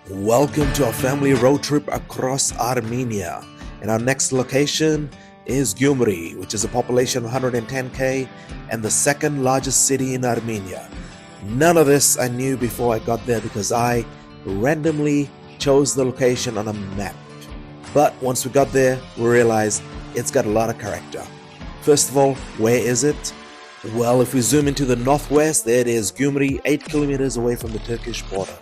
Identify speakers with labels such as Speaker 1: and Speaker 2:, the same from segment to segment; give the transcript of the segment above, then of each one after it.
Speaker 1: Welcome to our family road trip across Armenia. And our next location is Gyumri, which is a population of 110k and the second largest city in Armenia. None of this I knew before I got there because I randomly chose the location on a map. But once we got there, we realized it's got a lot of character. First of all, where is it? Well, if we zoom into the northwest, there it is, Gyumri, 8 kilometers away from the Turkish border.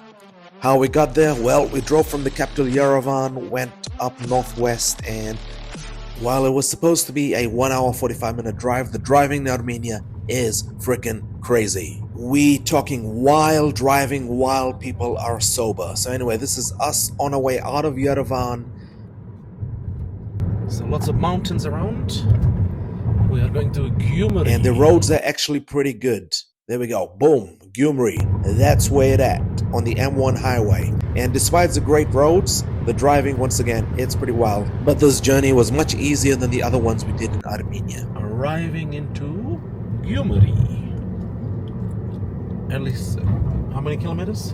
Speaker 1: How we got there? Well, we drove from the capital Yerevan, went up northwest, and while it was supposed to be a 1 hour 45-minute drive, the driving in Armenia is freaking crazy. We talking wild driving while people are sober. So anyway, this is us on our way out of Yerevan. So lots of mountains around. We are going to Gyumri. And the roads are actually pretty good. There we go. Boom. Gyumri. That's where it at, on the M1 highway. And despite the great roads, the driving, once again, it's pretty wild. But this journey was much easier than the other ones we did in Armenia. Arriving into Gyumri. At least, how many kilometers?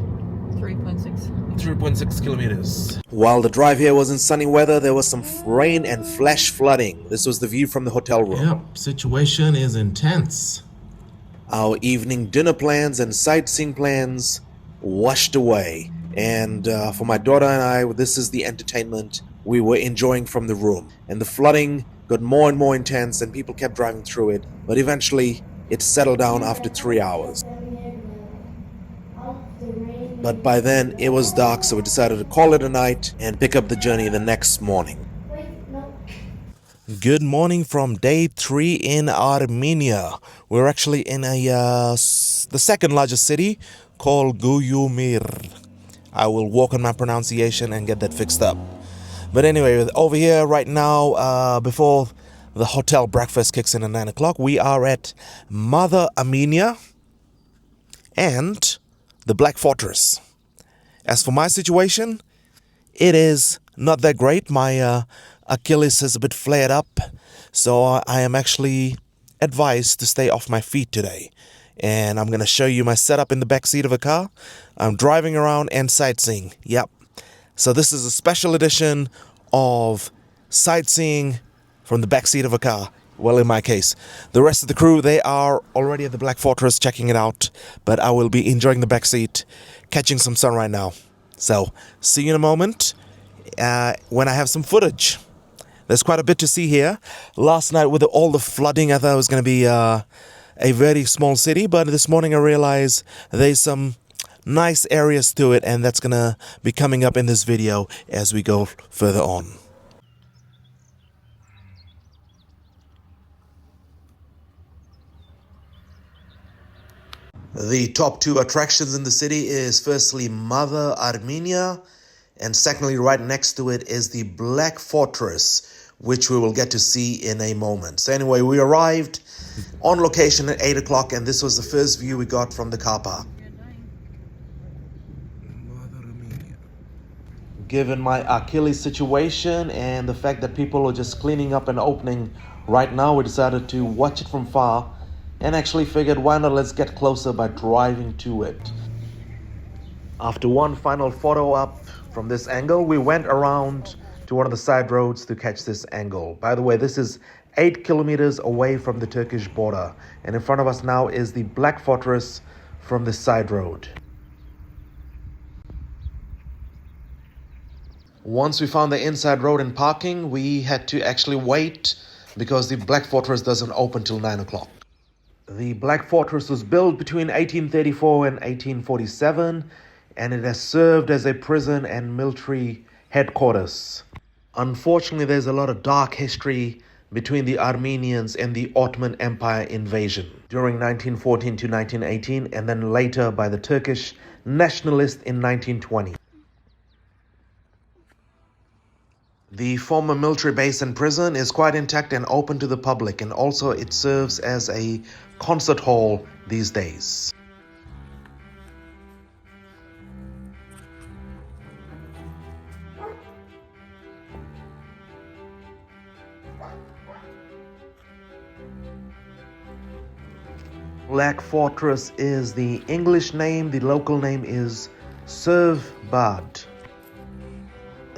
Speaker 1: 3.6 kilometers. While the drive here was in sunny weather, there was some rain and flash flooding. This was the view from the hotel room.
Speaker 2: Yep, situation is intense.
Speaker 1: Our evening dinner plans and sightseeing plans washed away. And for my daughter and I, this is the entertainment we were enjoying from the room. And the flooding got more and more intense and people kept driving through it. But eventually, it settled down after 3 hours. But by then, it was dark, so we decided to call it a night and pick up the journey the next morning. Good morning from day 3 in Armenia. We're actually in the second largest city called Gyumri. I will work on my pronunciation and get that fixed up. But anyway, over here right now, before the hotel breakfast kicks in at 9 o'clock, we are at Mother Armenia and the Black Fortress. As for my situation, it is not that great. My Achilles is a bit flared up, so I am actually advised to stay off my feet today. And I'm going to show you my setup in the back seat of a car. I'm driving around and sightseeing. Yep. So this is a special edition of sightseeing from the back seat of a car. Well, in my case. The rest of the crew, they are already at the Black Fortress checking it out. But I will be enjoying the back seat, catching some sun right now. So, see you in a moment when I have some footage. There's quite a bit to see here. Last night with all the flooding, I thought it was going to be a very small city. But this morning I realized there's some nice areas to it. And that's going to be coming up in this video as we go further on. The top 2 attractions in the city is firstly Mother Armenia, and secondly right next to it is the Black Fortress, which we will get to see in a moment. So anyway, we arrived on location at 8 o'clock, and this was the first view we got from the car park. Given my Achilles situation and the fact that people are just cleaning up and opening right now, we decided to watch it from far. And actually figured, why not let's get closer by driving to it. After one final photo up from this angle, we went around to one of the side roads to catch this angle. By the way, this is 8 kilometers away from the Turkish border. And in front of us now is the Black Fortress from the side road. Once we found the inside road and parking, we had to actually wait because the Black Fortress doesn't open till 9 o'clock. The Black Fortress was built between 1834 and 1847, and it has served as a prison and military headquarters. Unfortunately, there's a lot of dark history between the Armenians and the Ottoman Empire invasion during 1914 to 1918, and then later by the Turkish nationalists in 1920. The former military base and prison is quite intact and open to the public, and also it serves as a concert hall these days. Black Fortress is the English name. The local name is Servbad.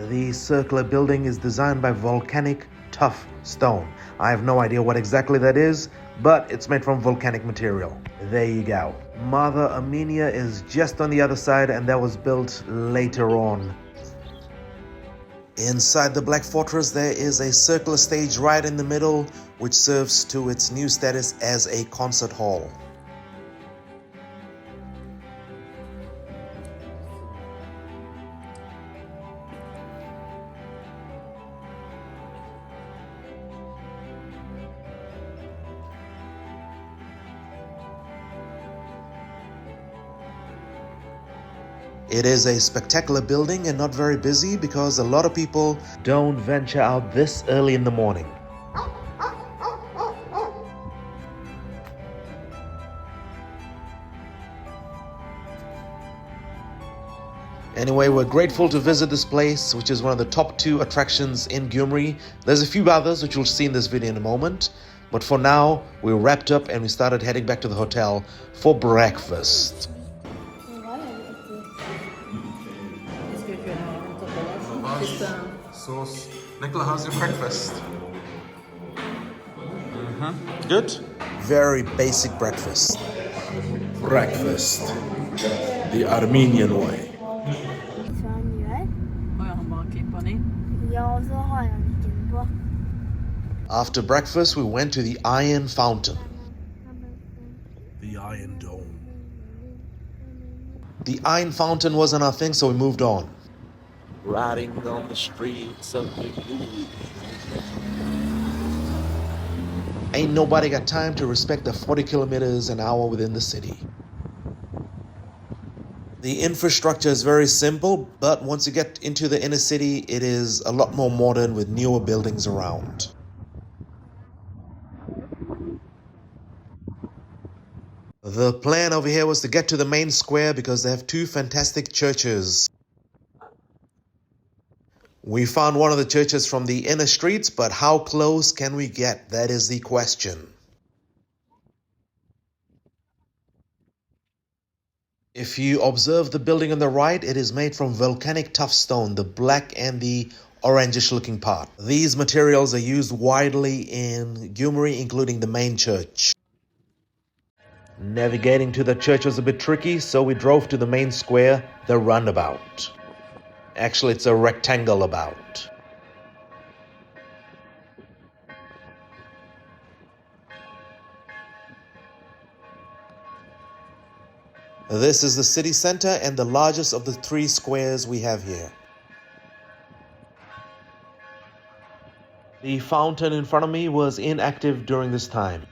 Speaker 1: The circular building is designed by volcanic tuff stone. I have no idea what exactly that is, but it's made from volcanic material. There you go. Mother Armenia is just on the other side, and that was built later on. Inside the Black Fortress, there is a circular stage right in the middle, which serves to its new status as a concert hall. It is a spectacular building and not very busy because a lot of people don't venture out this early in the morning. Anyway, we're grateful to visit this place, which is one of the top 2 attractions in Gyumri. There's a few others which you'll see in this video in a moment. But for now, we wrapped up and we started heading back to the hotel for breakfast. Sauce. Nicola, how's your breakfast? Good? Very basic breakfast. Breakfast. The Armenian way. After breakfast, we went to the Iron Fountain. The Iron Dome. The Iron Fountain wasn't our thing, so we moved on. Riding on the streets of the blue. Ain't nobody got time to respect the 40 kilometers an hour within the city. The infrastructure is very simple, but once you get into the inner city, it is a lot more modern with newer buildings around. The plan over here was to get to the main square because they have 2 fantastic churches. We found one of the churches from the inner streets, but how close can we get? That is the question. If you observe the building on the right, it is made from volcanic tuff stone, the black and the orangish looking part. These materials are used widely in Gyumri, including the main church. Navigating to the church was a bit tricky, so we drove to the main square, the roundabout. Actually, it's a rectangle about. This is the city center and the largest of the 3 squares we have here. The fountain in front of me was inactive during this time.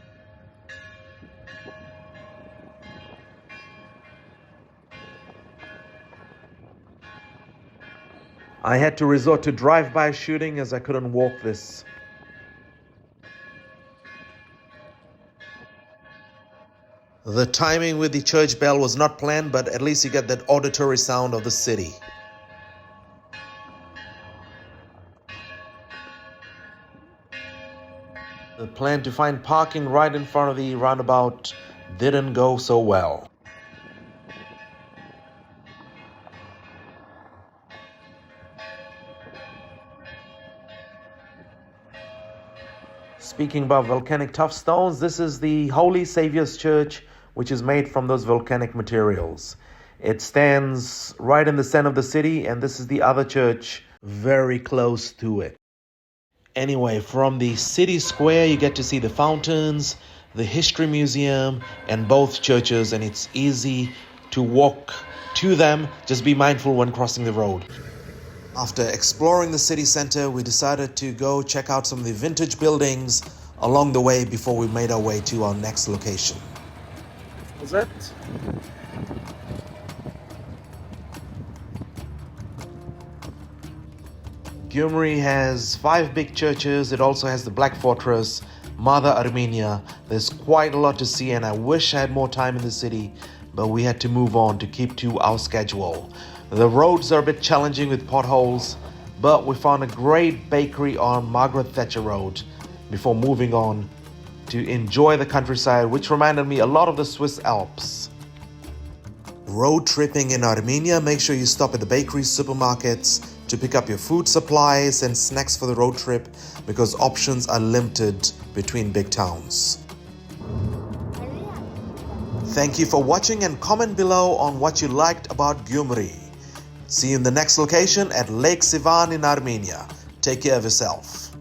Speaker 1: I had to resort to drive-by shooting as I couldn't walk this. The timing with the church bell was not planned, but at least you get that auditory sound of the city. The plan to find parking right in front of the roundabout didn't go so well. Speaking about volcanic tuff stones, this is the Holy Saviour's Church, which is made from those volcanic materials. It stands right in the center of the city, and this is the other church very close to it. Anyway, from the city square, you get to see the fountains, the history museum, and both churches, and it's easy to walk to them. Just be mindful when crossing the road. After exploring the city center, we decided to go check out some of the vintage buildings along the way before we made our way to our next location. What's that? Gyumri has 5 big churches. It also has the Black Fortress, Mother Armenia. There's quite a lot to see, and I wish I had more time in the city, but we had to move on to keep to our schedule. The roads are a bit challenging with potholes, but we found a great bakery on Margaret Thatcher Road before moving on to enjoy the countryside, which reminded me a lot of the Swiss Alps. Road tripping in Armenia, make sure you stop at the bakeries, supermarkets to pick up your food supplies and snacks for the road trip because options are limited between big towns. Thank you for watching and comment below on what you liked about Gyumri. See you in the next location at Lake Sivan in Armenia. Take care of yourself.